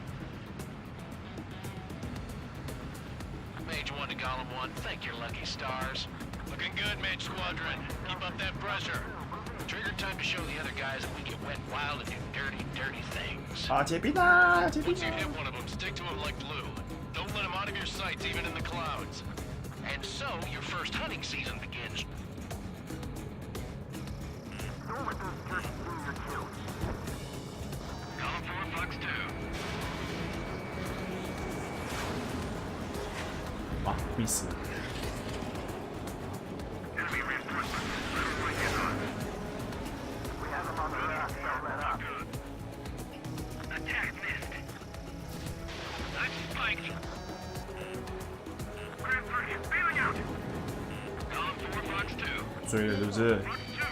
Mage 1 to Gollum 1, thank your lucky stars. Looking good, Mage Squadron. Keep up that pressure. Trigger time to show the other guys that we get wet and wild and do dirty, dirty things. 啊，结冰啦！结冰 Once you 啦！ hit one of them, stick to him like glue. Don't let him out of your sights, even in the clouds. And so, your first hunting season begins. Don't let those jerks steal your kills. Gollum 4, Fox 2. 啊，必死！ Enemy reinforcements. Right hand on. We have them on the raft. Don't let up. Attack missed. I'm spiked. Grand Party, bailing out. Gollum 4, Fox 2. 追了是不是？ Fox 2.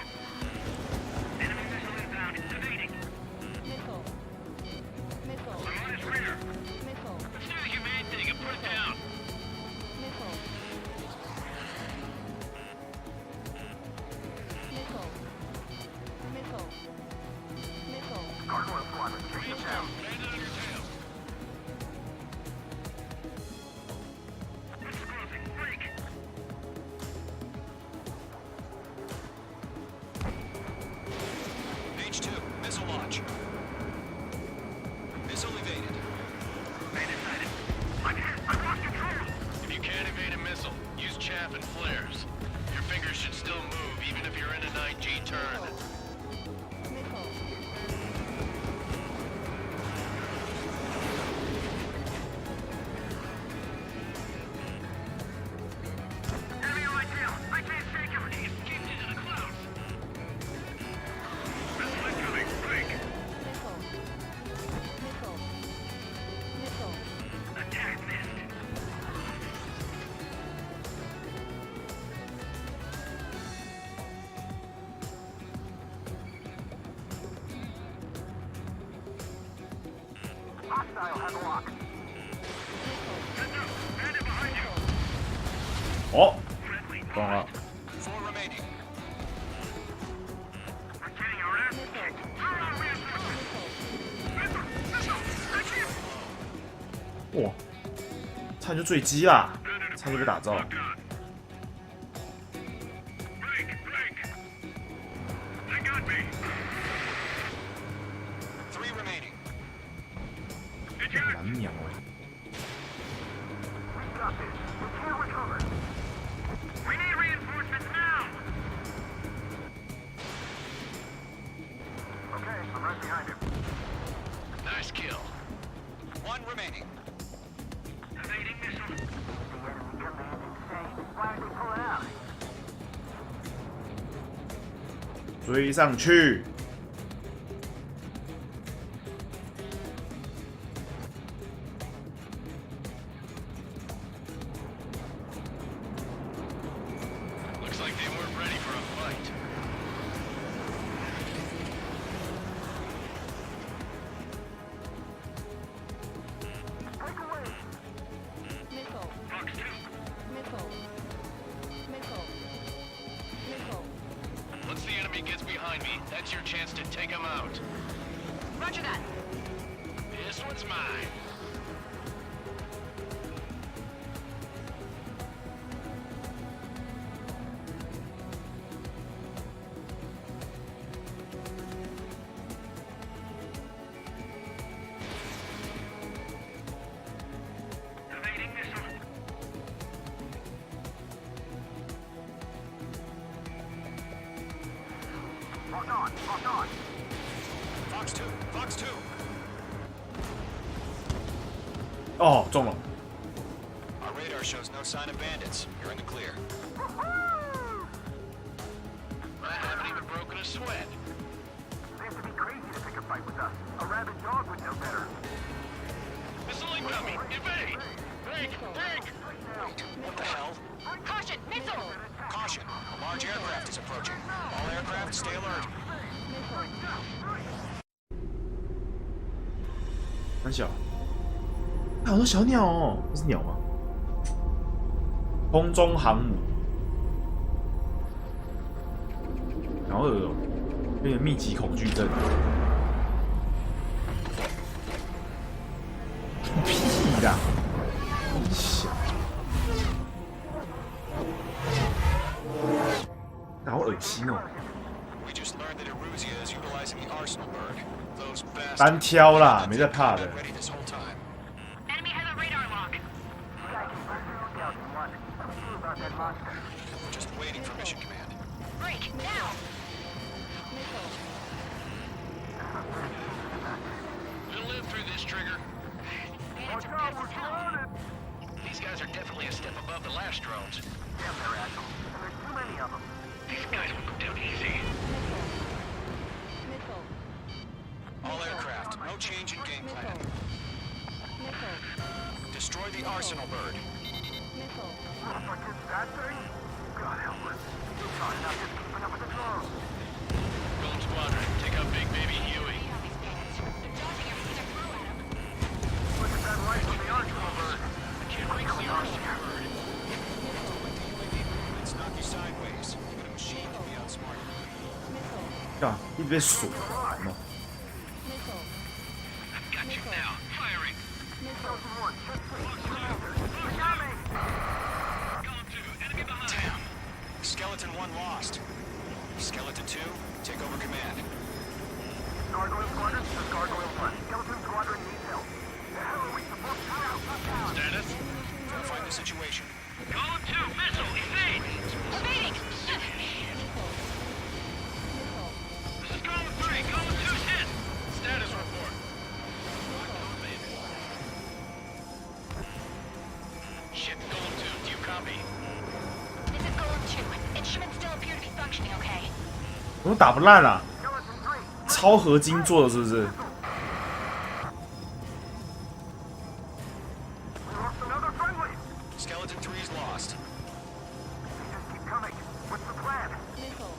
Enemy missile inbound. Evading. Missile. Missile. I'm on his rear. Missile. Let's do the humane thing and put it down. Missile. Missile. Missile. Missile. Gargoyle Squadron, take them down. Land on your tail. It's closing. Break. Mage 2, missile launch. Missile evaded. Bandit sighted. I lost control. If you can't evade a missile, use chaff and flares. Your fingers should still move even if you're in a 9G turn. Missile. 哦，懂了。哇，差点就坠机啦，差点被打中。难秒哎。 Nice kill. One remaining. Evading missile. The enemy command insane. Why did they pull it out? 追上去！ Looks like they weren't ready for a fight. Take away. Missile. Fox 2. Missile. Missile. Missile. Once the enemy gets behind me, that's your chance to take them out. Roger that. This one's mine. Evading missile. Lock on. Lock on. Fox 2, Fox 2. 哦，中了。 Our radar shows no sign of bandits. You're in the clear. I haven't even broken a sweat. They have to be crazy to pick a fight with us. A rabid dog would know better. Missile incoming! Evade! Break! Break! What the hell? Caution, missile! Caution! A large aircraft is approaching. All aircraft, stay alert. 很小，好多小鸟哦，这是鸟吗？空中航母，好恶哦，有点密集恐惧症。屁啦，小，好恶心哦。 We just learned that Eruzia is utilizing the Arsenal bird. Those bastards. 单挑啦，没在怕的。 Ready this whole time. Enemy has a radar lock. About that monster. Just waiting for mission command. Break, now! We'll live through this, Trigger. Watch out, we're surrounded. These guys are definitely a step above the last drones. Damn, they're assholes. And there's too many of them. These guys will go down easy. Missile. All aircraft, no change in game plan. Missile. Destroy the Arsenal bird. Missile. What's this, that thing? God help us. You're not enough just keeping up with the drones. Golden Squadron, take out Big Baby Huey. Look at that light from the Arsenal bird. Can't reach the Arsenal bird. Let's knock you sideways. You got a machine to be outsmarted. 啊，一直被锁，哦 Missile. Got you now. Firing. Delta 1, check please. Got me. Golem 2, enemy behind. Damn. Skeleton 1 lost. Skeleton 2, take over command. Gargoyle Squadron, this is Gargoyle 1. Skeleton Squadron needs help. The hell are we supposed to do? Status? Verify the situation. Golem 2, missile, evade! Evading! This is Golem 3, Golem 2's hit! Status report. Shit, Golem 2, do you copy? This is Golem 2. Instruments still appear to be functioning okay. 怎么打不烂啊？ Skeleton 3, 超合金做的，是不是？ we lost another friendly! Skeleton 3's lost. They just keep coming. What's the plan? Missile.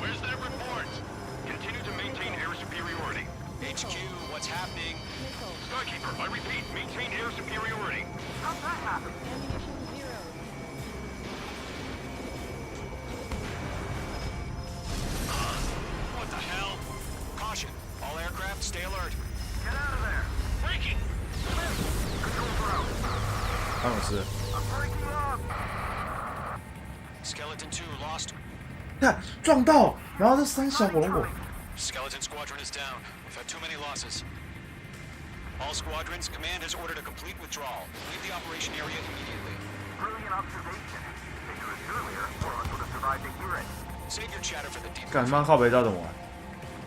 Where's that report? Continue to maintain air superiority. HQ, what's happening? Missile. Skykeeper, I repeat, maintain air superiority. How's that happen? Ammunition 0. 刚有事。 Skeleton 2 lost. 看撞到，然后这三小火龙果。 Skeleton Squadron is down. We've had too many losses. All squadrons, command has ordered a complete withdrawal. Leave the operation area immediately. Brilliant observation. Figure it earlier, or I would have survived to hear it. Save your chatter for the deep. 干妈靠北照怎么玩？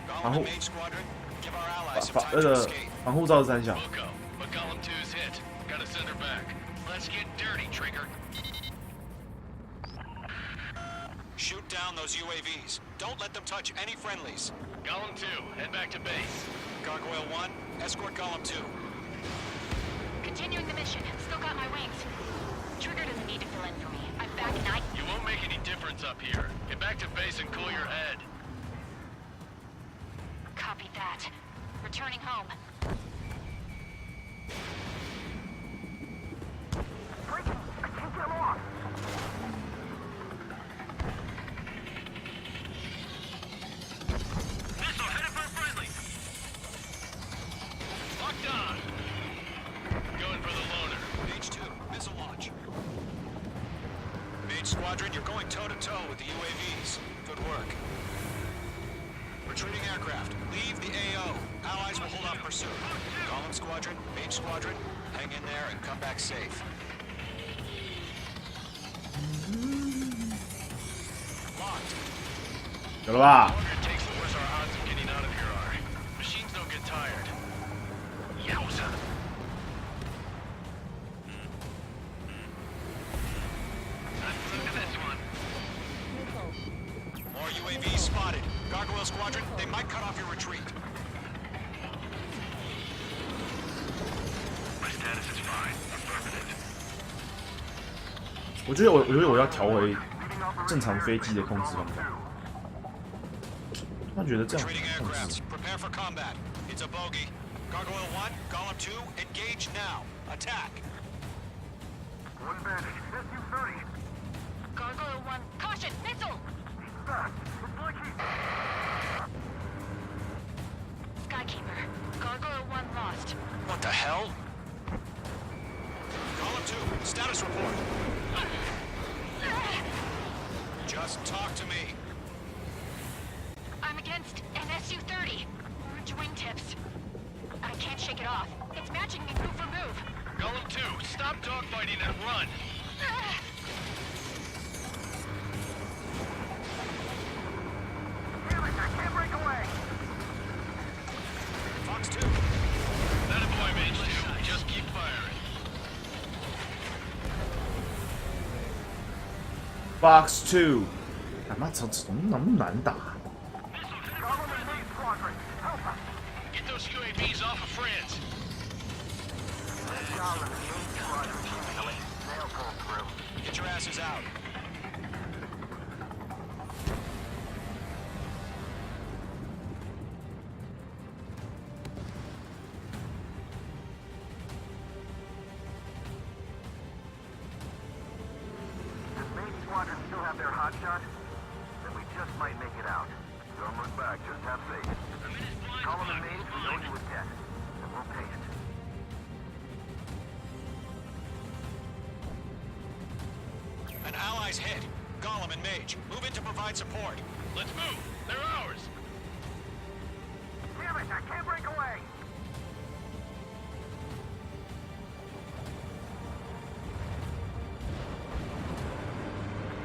Golem and Mage Squadron, give our allies some 防 time 那 to 个 escape. 防护罩是三小。 We'll go, but Golem 2's hit. Gotta send her back. Let's get dirty, Trigger. Shoot down those UAVs. Don't let them touch any friendlies. Golem 2, head back to base. Gargoyle 1, escort Golem 2. Continuing the mission. Still got my wings. Trigger doesn't need to fill in for me. I'm back and I... You won't make any difference up here. Get back to base and cool your head. Copy that. Returning home. Breaking! I can't get him off! Missile headed for friendly. Locked on. Going for the loader. Mage 2, missile launch. Mage Squadron, you're going toe-to-toe with the UAVs. Good work. Retreating aircraft. Leave the AO. Allies will hold off pursuit. Golem Squadron, Mage Squadron, hang in there and come back safe. Locked. 有了吧？ The longer it takes, the worse our odds of getting out of here are. Machines don't get tired. Yowza. Let's look at this one. More UAVs spotted. Gargoyle Squadron, they might cut off your retreat. My status is fine. Affirmative. 我觉得我要调回正常飞机的控制方向。他觉得这样 Retreating 控制 aircrafts, prepare for combat. It's a bogey. Gargoyle 1, Golem 2, engage now. Attack. One bandage. SU-30. Gargoyle 1. Caution! Missile! Fast. It's blinking. Skykeeper. Gargoyle 1 lost. What the hell? Golem 2, status report. Just talk to me. I'm against an SU-30. Orange wingtips. I can't shake it off. It's matching me move for move. Golem 2, stop dogfighting and run. Damn it, I can't break away! Fox 2. That a boy, Mage 2. Just keep firing. Box Two，他妈怎么那么难打？ Golem and Mage Squadron, help us! Get those UAVs off of France. Golem and Mage Squadron, finally. They'll pull through. Get your asses out. Does Mage Squadron still have their hotshot? Then we just might make it out. Don't look back, just have faith. Golem and Mage, we owe you a debt. And we'll pay it. An ally's hit. Golem and Mage, move in to provide support. Let's move. They're ours. Damn it, I can't break away!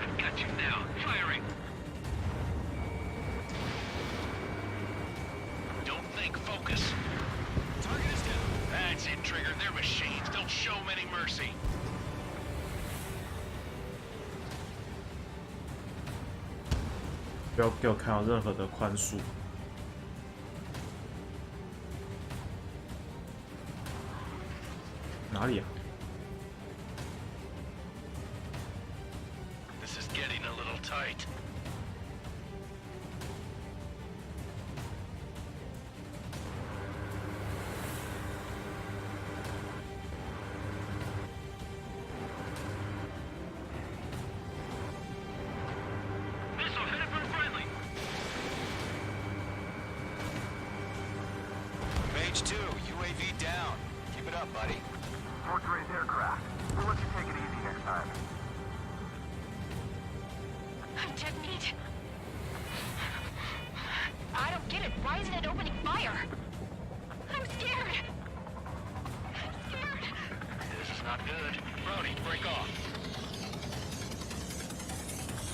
I've got you now. Firing. Don't think, focus. Target is down. That's it, Trigger. They're machines. Don't show them any mercy. 不要给我看到任何的宽恕。哪里啊？ This is getting a little tight. Missile headed for friendly. Mage 2, UAV down. Keep it up, buddy. Fort Gray's aircraft. We'll let you time. I'm dead meat. I don't get it. Why isn't it opening fire? I'm scared. I'm scared. This is not good. Brody, break off.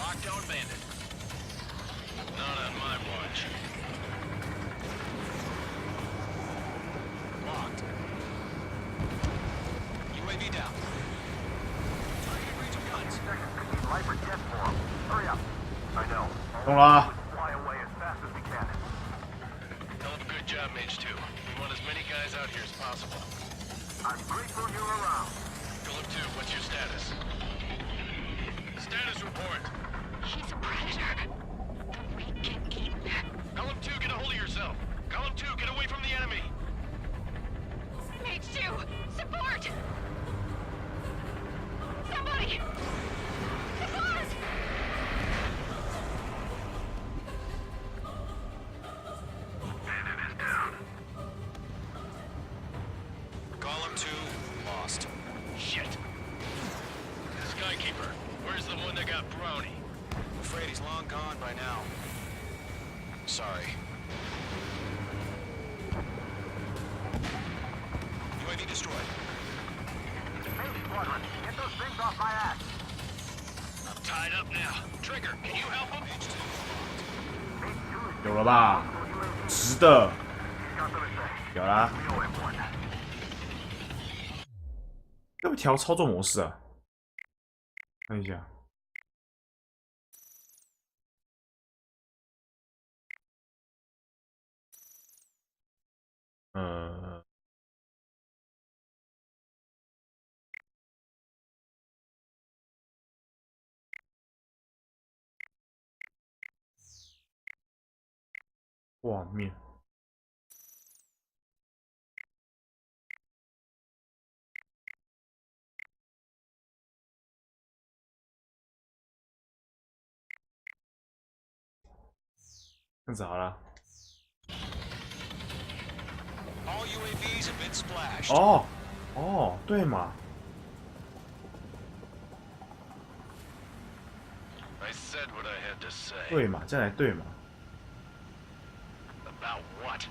Lockdown bandit. Not on my watch. Locked. UAV down. Targeting range of guns. Life or death for him. Hurry up. I know. 懂了啊。 Fly away as fast as we can. Hell of a good job, Mage 2. We want as many guys out here as possible. I'm grateful you're around. Philip 2, what's your status? Status report. He's a predator. The weak get eaten. Column 2, get a hold of yourself. Column 2, get away from the enemy. Mage 2, support! Somebody! Support! Bandit is down. Column 2, lost. Shit. Skykeeper, where's the one that got Brownie? I'm afraid he's long gone by now. Sorry. UAV destroyed. Hey, Squadron, get those things off my ass. I'm tied up now. Trigger, can you help him? 有了吧？直的， Got them at bay. 有啦。 We owe him one. 要不调操作模式啊？看一下。画面。这样子好了。 All UAVs have been splashed. 哦，哦，对嘛。 I said what I had to say. 对嘛，这样才对嘛。 About what?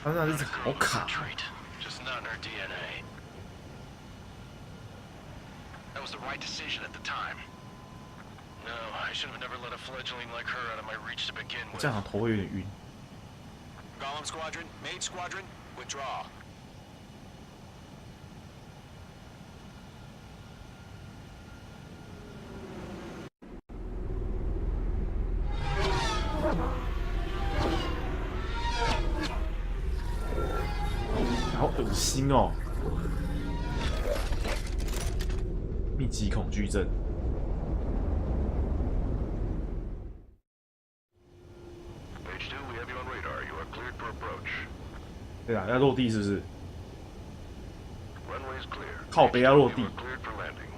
他那日子好卡。 Treat, just not in her DNA. That was the right decision at the time. No, I should have never let a fledgling like her out of my reach to begin 我 with. 这样头会有点晕。 Golem Squadron, Maid Squadron, withdraw. "好恶心哦！密集恐惧症。 Page 2, we have you on radar. You are cleared for approach. 对啊，要落地是不是？ Runway is clear. 靠北要落地 You，are cleared for landing.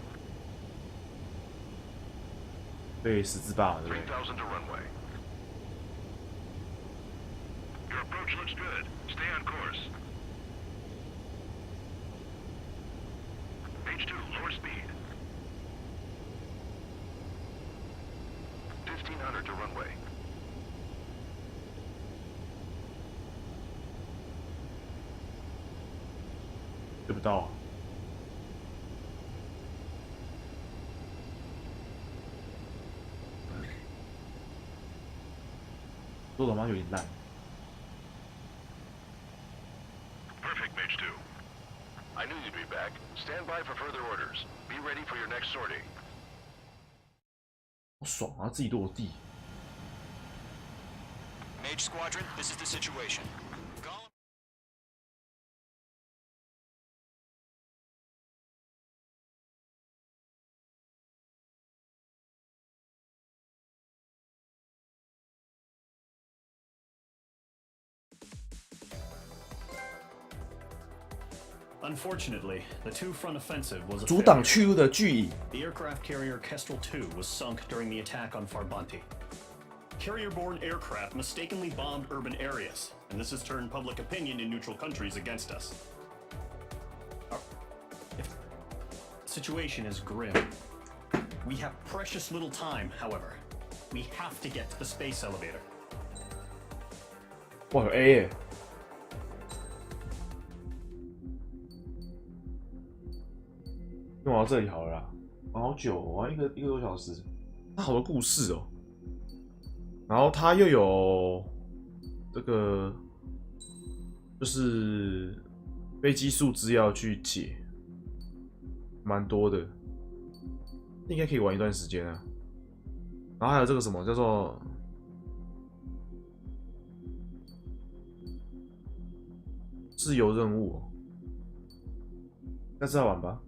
对，十字坝，对不对？ 3,000 to runway. Your approach looks good. Stay on course. Page 2, lower speed. 1,500 to runway. "对不到、啊。做的吗？有点烂。 Perfect, Mage 2. I knew you'd be back. Stand by for further orders. Be ready for your next sortie. 好爽啊！自己落地。 Mage Squadron, this is the situation. Golem. Unfortunately, the two-front offensive was a 阻挡 failure. 去路的巨蚁。 The aircraft carrier Kestrel 2 was sunk during the attack on Farbanti. Carrier-borne aircraft mistakenly bombed urban areas, and this has turned public opinion in neutral countries against us. The situation is grim. We have precious little time, however. We have to get to the space elevator. 哇，有 A 耶！用到这里好了啦，玩好久、哦，玩一个多小时，它好多故事哦。然后它又有这个，就是飞机数字要去解，蛮多的，应该可以玩一段时间啊。然后还有这个什么叫做自由任务、哦，那是要玩吧？